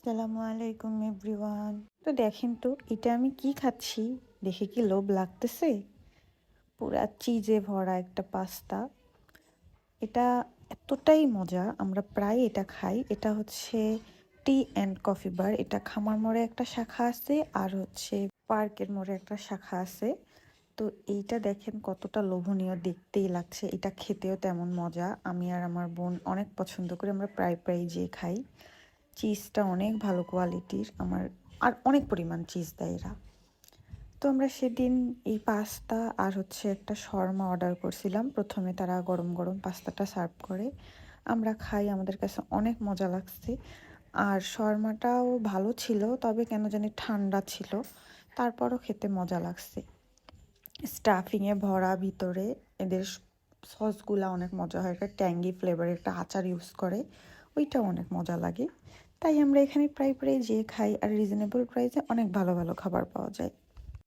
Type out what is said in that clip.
আসসালামু আলাইকুম এভরিওয়ান। তো দেখেন তো এটা আমি কি খাচ্ছি, দেখে কি লোভ লাগতেছে? পুরা চিজে ভরা একটা পাস্তা। এটা এতটাই মজা, আমরা প্রায় এটা খাই। এটা হচ্ছে টি অ্যান্ড কফি বার। এটা খামার মোড়ে একটা শাখা আছে আর হচ্ছে পার্কের মোড়ে একটা শাখা আছে। তো এইটা দেখেন কতটা লোভনীয়, দেখতেই লাগছে, এটা খেতেও তেমন মজা। আমি আর আমার বোন অনেক পছন্দ করি, আমরা প্রায় প্রায় যেয়ে খাই। চিজটা অনেক ভালো কোয়ালিটির, আমার আর অনেক পরিমাণ চিজ দেয় এরা। তো আমরা সেদিন এই পাস্তা আর হচ্ছে একটা শর্মা অর্ডার করছিলাম। প্রথমে তারা গরম গরম পাস্তাটা সার্ভ করে, আমরা খাই, আমাদের কাছে অনেক মজা লাগছে। আর শর্মাটাও ভালো ছিল, তবে কেন জানি ঠান্ডা ছিল, তারপরও খেতে মজা লাগছে। স্টাফিংয়ে ভরা ভিতরে, এদের সসগুলা অনেক মজা হয়, একটা ট্যাঙ্গি ফ্লেভারের একটা আচার ইউজ করে, ওইটাও অনেক মজা লাগে। তাই আমরা এখানে প্রায় প্রায় যেয়ে খাই, আর রিজনেবল প্রাইসে অনেক ভালো ভালো খাবার পাওয়া যায়।